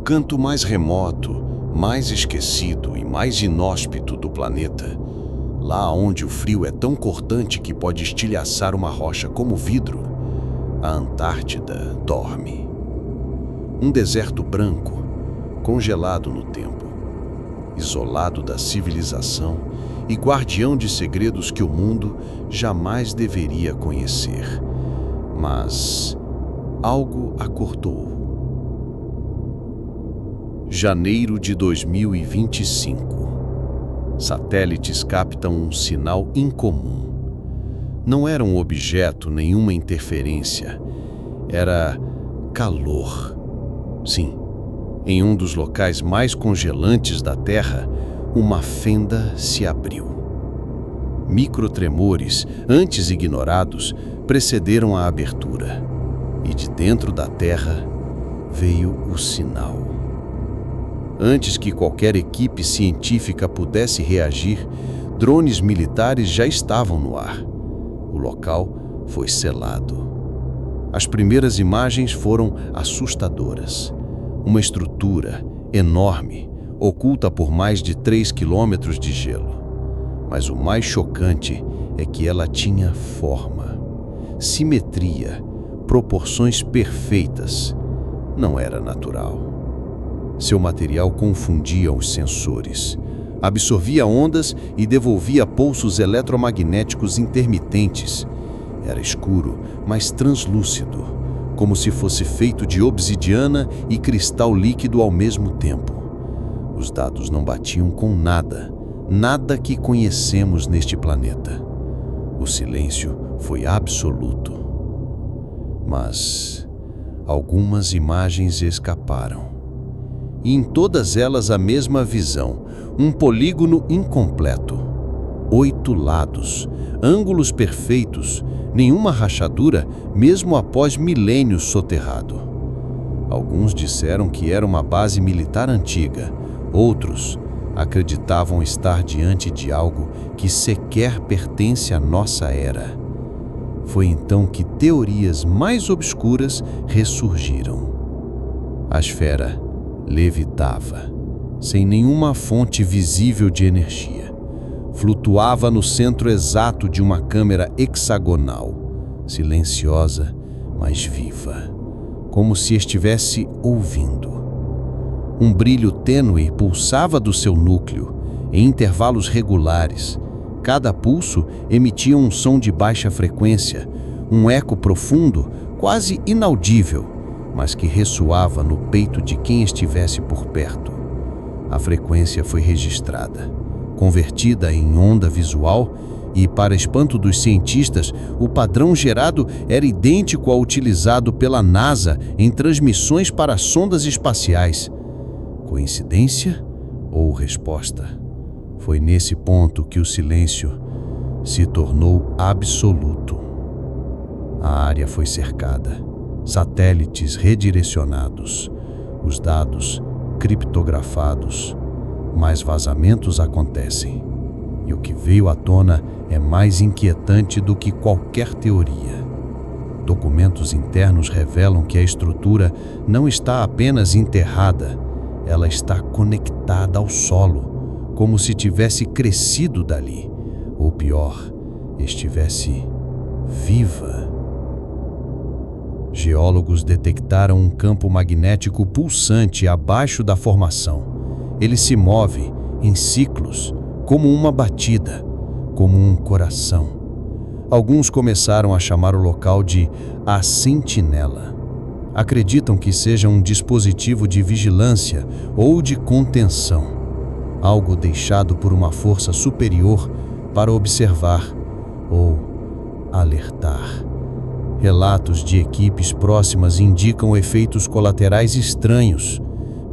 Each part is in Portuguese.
canto mais remoto, mais esquecido e mais inóspito do planeta, lá onde o frio é tão cortante que pode estilhaçar uma rocha como vidro, a Antártida dorme. Um deserto branco, congelado no tempo, isolado da civilização e guardião de segredos que o mundo jamais deveria conhecer. Mas algo acordou. Janeiro de 2025. Satélites captam um sinal incomum. Não era um objeto, nenhuma interferência. Era calor. Sim, em um dos locais mais congelantes da Terra, uma fenda se abriu. Microtremores, antes ignorados, precederam a abertura. E de dentro da Terra veio o sinal. Antes que qualquer equipe científica pudesse reagir, drones militares já estavam no ar. O local foi selado. As primeiras imagens foram assustadoras. Uma estrutura enorme, oculta por mais de 3 quilômetros de gelo. Mas o mais chocante é que ela tinha forma, simetria, proporções perfeitas. Não era natural. Seu material confundia os sensores, absorvia ondas e devolvia pulsos eletromagnéticos intermitentes. Era escuro, mas translúcido, como se fosse feito de obsidiana e cristal líquido ao mesmo tempo. Os dados não batiam com nada, nada que conhecemos neste planeta. O silêncio foi absoluto. Mas algumas imagens escaparam. E em todas elas a mesma visão, um polígono incompleto. 8 lados, ângulos perfeitos, nenhuma rachadura, mesmo após milênios soterrado. Alguns disseram que era uma base militar antiga, outros acreditavam estar diante de algo que sequer pertence à nossa era. Foi então que teorias mais obscuras ressurgiram. A esfera levitava, sem nenhuma fonte visível de energia. Flutuava no centro exato de uma câmara hexagonal, silenciosa, mas viva, como se estivesse ouvindo. Um brilho tênue pulsava do seu núcleo, em intervalos regulares. Cada pulso emitia um som de baixa frequência, um eco profundo, quase inaudível, mas que ressoava no peito de quem estivesse por perto. A frequência foi registrada, convertida em onda visual e, para espanto dos cientistas, o padrão gerado era idêntico ao utilizado pela NASA em transmissões para sondas espaciais. Coincidência ou resposta? Foi nesse ponto que o silêncio se tornou absoluto. A área foi cercada. Satélites redirecionados, os dados criptografados, mas vazamentos acontecem. E o que veio à tona é mais inquietante do que qualquer teoria. Documentos internos revelam que a estrutura não está apenas enterrada, ela está conectada ao solo, como se tivesse crescido dali, ou pior, estivesse viva. Geólogos detectaram um campo magnético pulsante abaixo da formação. Ele se move em ciclos, como uma batida, como um coração. Alguns começaram a chamar o local de a Sentinela. Acreditam que seja um dispositivo de vigilância ou de contenção, algo deixado por uma força superior para observar ou alertar. Relatos de equipes próximas indicam efeitos colaterais estranhos,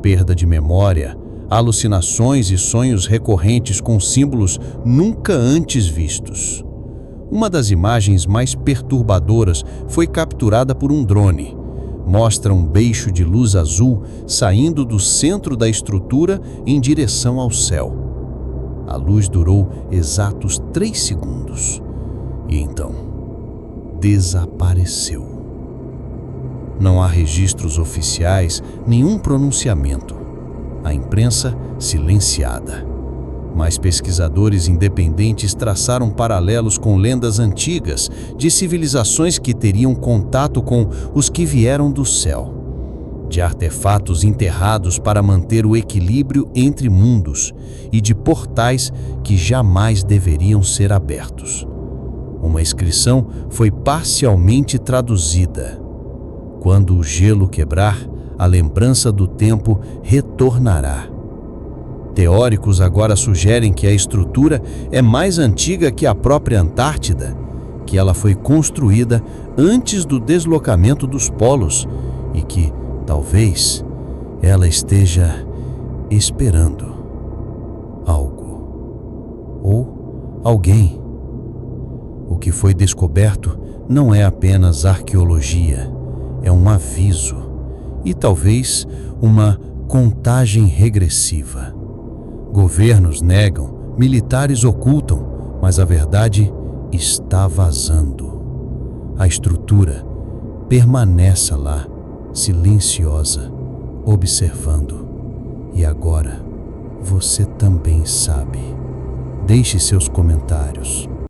perda de memória, alucinações e sonhos recorrentes com símbolos nunca antes vistos. Uma das imagens mais perturbadoras foi capturada por um drone. Mostra um beiço de luz azul saindo do centro da estrutura em direção ao céu. A luz durou exatos 3 segundos e então desapareceu. Não há registros oficiais, nenhum pronunciamento. A imprensa silenciada. Mas pesquisadores independentes traçaram paralelos com lendas antigas de civilizações que teriam contato com os que vieram do céu, de artefatos enterrados para manter o equilíbrio entre mundos e de portais que jamais deveriam ser abertos. Uma inscrição foi parcialmente traduzida. Quando o gelo quebrar, a lembrança do tempo retornará. Teóricos agora sugerem que a estrutura é mais antiga que a própria Antártida, que ela foi construída antes do deslocamento dos polos e que, talvez, ela esteja esperando algo ou alguém. O que foi descoberto não é apenas arqueologia, é um aviso e talvez uma contagem regressiva. Governos negam, militares ocultam, mas a verdade está vazando. A estrutura permanece lá, silenciosa, observando. E agora, você também sabe. Deixe seus comentários.